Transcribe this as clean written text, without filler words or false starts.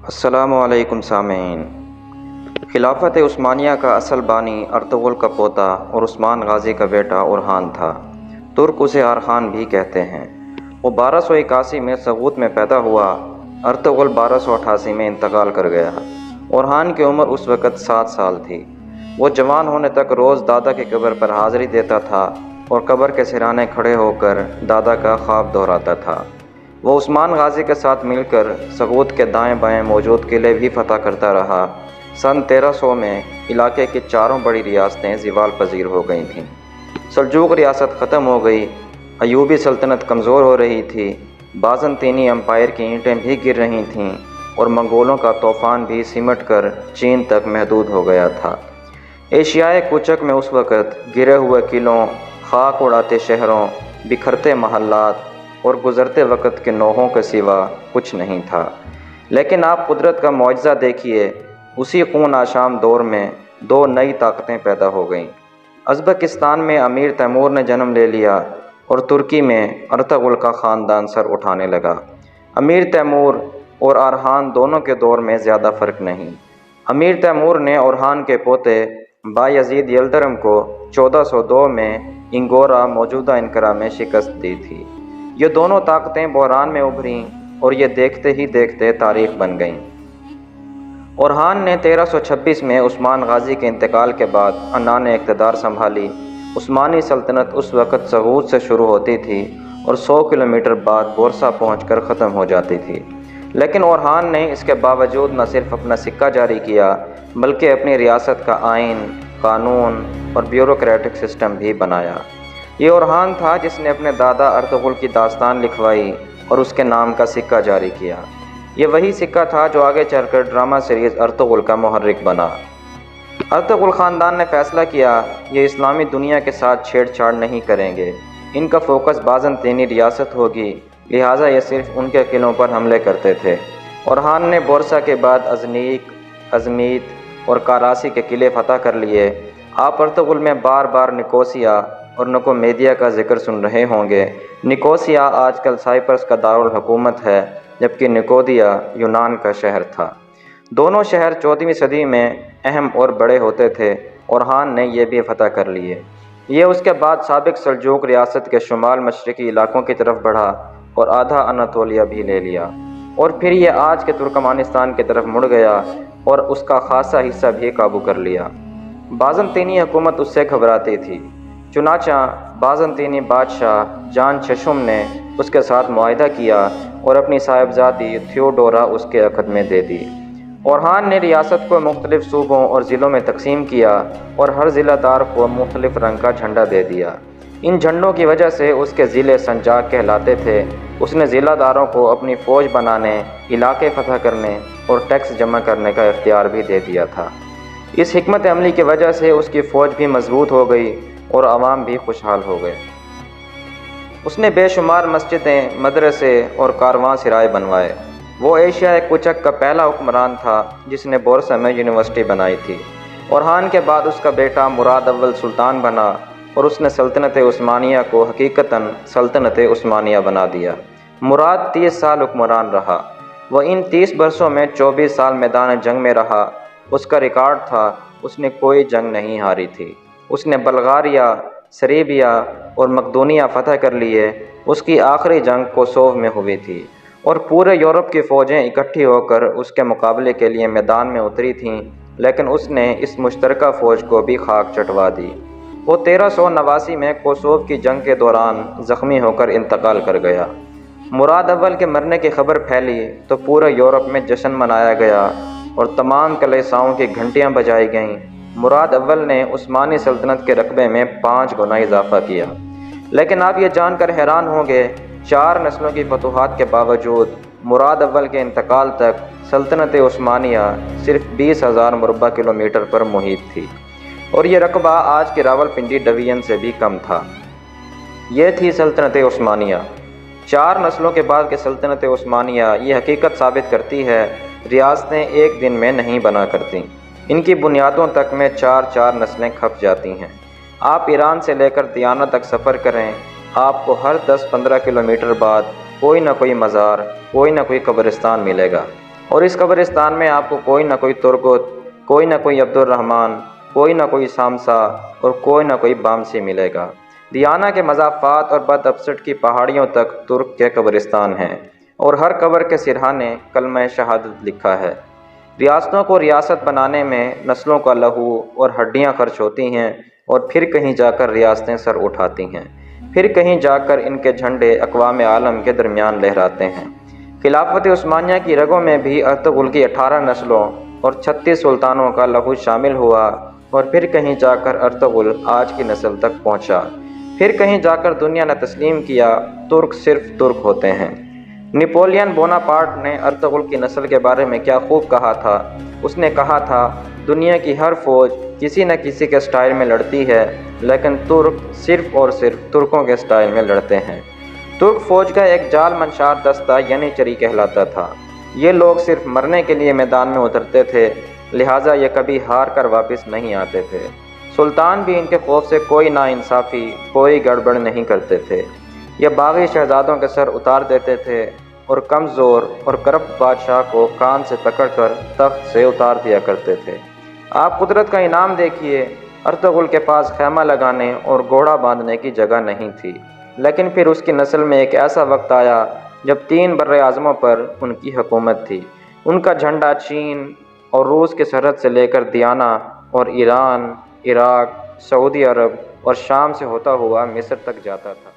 السلام علیکم سامعین۔ خلافت عثمانیہ کا اصل بانی ارطغرل کا پوتا اور عثمان غازی کا بیٹا اورحان تھا۔ ترک اسے ارخان بھی کہتے ہیں۔ وہ 1281 میں سغوت میں پیدا ہوا۔ ارطغرل 1288 میں انتقال کر گیا۔ اورحان کی عمر اس وقت 7 سال تھی۔ وہ جوان ہونے تک روز دادا کی قبر پر حاضری دیتا تھا اور قبر کے سرانے کھڑے ہو کر دادا کا خواب دہراتا تھا۔ وہ عثمان غازی کے ساتھ مل کر سغوت کے دائیں بائیں موجود قلعے بھی فتح کرتا رہا۔ سن 1300 میں علاقے کی چاروں بڑی ریاستیں زوال پذیر ہو گئی تھیں۔ سلجوق ریاست ختم ہو گئی، ایوبی سلطنت کمزور ہو رہی تھی، بازنطینی امپائر کی اینٹیں بھی گر رہی تھیں اور منگولوں کا طوفان بھی سمٹ کر چین تک محدود ہو گیا تھا۔ ایشیائے کوچک میں اس وقت گرے ہوئے قلعوں، خاک اڑاتے شہروں، بکھرتے محلات اور گزرتے وقت کے نوحوں کے سوا کچھ نہیں تھا۔ لیکن آپ قدرت کا معجزہ دیکھیے، اسی خون آشام دور میں 2 نئی طاقتیں پیدا ہو گئیں۔ ازبکستان میں امیر تیمور نے جنم لے لیا اور ترکی میں ارطغرل کا خاندان سر اٹھانے لگا۔ امیر تیمور اور ارخان دونوں کے دور میں زیادہ فرق نہیں۔ امیر تیمور نے اورحان کے پوتے بایزید یلدرم کو 1402 میں انگورا موجودہ انقرہ میں شکست دی تھی۔ یہ دونوں طاقتیں بحران میں ابھریں اور یہ دیکھتے ہی دیکھتے تاریخ بن گئیں۔ اورحان نے 1326 میں عثمان غازی کے انتقال کے بعد عنان اقتدار سنبھالی۔ عثمانی سلطنت اس وقت سغوت سے شروع ہوتی تھی اور 100 کلومیٹر بعد بورسا پہنچ کر ختم ہو جاتی تھی۔ لیکن اورحان نے اس کے باوجود نہ صرف اپنا سکہ جاری کیا بلکہ اپنی ریاست کا آئین، قانون اور بیوروکریٹک سسٹم بھی بنایا۔ یہ اورحان تھا جس نے اپنے دادا ارطغرل کی داستان لکھوائی اور اس کے نام کا سکہ جاری کیا۔ یہ وہی سکہ تھا جو آگے چل کر ڈرامہ سیریز ارطغرل کا محرک بنا۔ ارطغرل خاندان نے فیصلہ کیا یہ اسلامی دنیا کے ساتھ چھیڑ چھاڑ نہیں کریں گے، ان کا فوکس بازنطینی ریاست ہوگی، لہٰذا یہ صرف ان کے قلعوں پر حملے کرتے تھے۔ اورحان نے بورسا کے بعد ازنیک، ازمیت اور کاراسی کے قلعے فتح کر لیے۔ آپ ارطغرل میں بار بار نکوسیا اور نکومیدیا کا ذکر سن رہے ہوں گے۔ نکوسیا آج کل سائپرس کا دارالحکومت ہے جبکہ نکودیا یونان کا شہر تھا۔ دونوں شہر 14ویں صدی میں اہم اور بڑے ہوتے تھے۔ اورحان نے یہ بھی فتح کر لیے۔ یہ اس کے بعد سابق سلجوق ریاست کے شمال مشرقی علاقوں کی طرف بڑھا اور آدھا اناطولیہ بھی لے لیا، اور پھر یہ آج کے ترکمانستان کی طرف مڑ گیا اور اس کا خاصا حصہ بھی قابو کر لیا۔ بازنطینی حکومت اس سے گھبراتی تھی، چنانچہ بازنطینی بادشاہ جان چشم نے اس کے ساتھ معاہدہ کیا اور اپنی صاحبزادی تھیوڈورا اس کے عقد میں دے دی۔ اورحان نے ریاست کو مختلف صوبوں اور ضلعوں میں تقسیم کیا اور ہر ضلع دار کو مختلف رنگ کا جھنڈا دے دیا۔ ان جھنڈوں کی وجہ سے اس کے ضلع سنجاق کہلاتے تھے۔ اس نے ضلع داروں کو اپنی فوج بنانے، علاقے فتح کرنے اور ٹیکس جمع کرنے کا اختیار بھی دے دیا تھا۔ اس حکمت عملی کی وجہ سے اس کی فوج بھی مضبوط ہو گئی اور عوام بھی خوشحال ہو گئے۔ اس نے بے شمار مسجدیں، مدرسے اور کارواں سرائے بنوائے۔ وہ ایشیا کوچک کا پہلا حکمران تھا جس نے بورسا میں یونیورسٹی بنائی تھی۔ اورحان کے بعد اس کا بیٹا مراد اول سلطان بنا اور اس نے سلطنت عثمانیہ کو حقیقتاً سلطنت عثمانیہ بنا دیا۔ مراد 30 سال حکمران رہا۔ وہ ان 30 برسوں میں 24 سال میدان جنگ میں رہا۔ اس کا ریکارڈ تھا اس نے کوئی جنگ نہیں ہاری تھی۔ اس نے بلغاریہ، سریبیا اور مقدونیہ فتح کر لیے۔ اس کی آخری جنگ کوسوو میں ہوئی تھی اور پورے یورپ کی فوجیں اکٹھی ہو کر اس کے مقابلے کے لیے میدان میں اتری تھیں، لیکن اس نے اس مشترکہ فوج کو بھی خاک چٹوا دی۔ وہ 1389 میں کوسوو کی جنگ کے دوران زخمی ہو کر انتقال کر گیا۔ مراد اول کے مرنے کی خبر پھیلی تو پورے یورپ میں جشن منایا گیا اور تمام کلیساؤں کی گھنٹیاں بجائی گئیں۔ مراد اول نے عثمانی سلطنت کے رقبے میں 5 گنا اضافہ کیا۔ لیکن آپ یہ جان کر حیران ہوں گے، 4 نسلوں کی فتوحات کے باوجود مراد اول کے انتقال تک سلطنت عثمانیہ صرف 20,000 مربع کلومیٹر پر محیط تھی، اور یہ رقبہ آج کے راولپنڈی ڈویژن سے بھی کم تھا۔ یہ تھی سلطنت عثمانیہ۔ 4 نسلوں کے بعد کی سلطنت عثمانیہ یہ حقیقت ثابت کرتی ہے ریاستیں ایک دن میں نہیں بنا کرتی، ان کی بنیادوں تک میں 4 نسلیں کھپ جاتی ہیں۔ آپ ایران سے لے کر دیانہ تک سفر کریں، آپ کو ہر 10-15 کلومیٹر بعد کوئی نہ کوئی مزار، کوئی نہ کوئی قبرستان ملے گا۔ اور اس قبرستان میں آپ کو کوئی نہ کوئی ترگت، کوئی نہ کوئی عبد الرحمن، کوئی نہ کوئی سامسا اور کوئی نہ کوئی بامسی ملے گا۔ دیانہ کے مضافات اور بد ابسٹ کی پہاڑیوں تک ترک کے قبرستان ہیں، اور ہر قبر کے سرہانے کلمہ شہادت لکھا ہے۔ ریاستوں کو ریاست بنانے میں نسلوں کا لہو اور ہڈیاں خرچ ہوتی ہیں، اور پھر کہیں جا کر ریاستیں سر اٹھاتی ہیں، پھر کہیں جا کر ان کے جھنڈے اقوام عالم کے درمیان لہراتے ہیں۔ خلافت عثمانیہ کی رگوں میں بھی ارطغرل کی 18 نسلوں اور 36 سلطانوں کا لہو شامل ہوا، اور پھر کہیں جا کر ارطغرل آج کی نسل تک پہنچا۔ پھر کہیں جا کر دنیا نے تسلیم کیا ترک صرف ترک ہوتے ہیں۔ نپولین بوناپارٹ نے ارطغرل کی نسل کے بارے میں کیا خوب کہا تھا۔ اس نے کہا تھا، دنیا کی ہر فوج کسی نہ کسی کے سٹائل میں لڑتی ہے، لیکن ترک صرف اور صرف ترکوں کے سٹائل میں لڑتے ہیں۔ ترک فوج کا ایک جال منشار دستہ ینیچری کہلاتا تھا۔ یہ لوگ صرف مرنے کے لیے میدان میں اترتے تھے، لہٰذا یہ کبھی ہار کر واپس نہیں آتے تھے۔ سلطان بھی ان کے خوف سے کوئی ناانصافی، کوئی گڑبڑ نہیں کرتے تھے۔ یہ باغی شہزادوں کے سر اتار دیتے تھے اور کمزور اور کرپٹ بادشاہ کو کان سے پکڑ کر تخت سے اتار دیا کرتے تھے۔ آپ قدرت کا انعام دیکھیے، ارطغرل کے پاس خیمہ لگانے اور گھوڑا باندھنے کی جگہ نہیں تھی، لیکن پھر اس کی نسل میں ایک ایسا وقت آیا جب 3 براعظموں پر ان کی حکومت تھی۔ ان کا جھنڈا چین اور روس کی سرحد سے لے کر دیانہ اور ایران، عراق، سعودی عرب اور شام سے ہوتا ہوا مصر تک جاتا تھا۔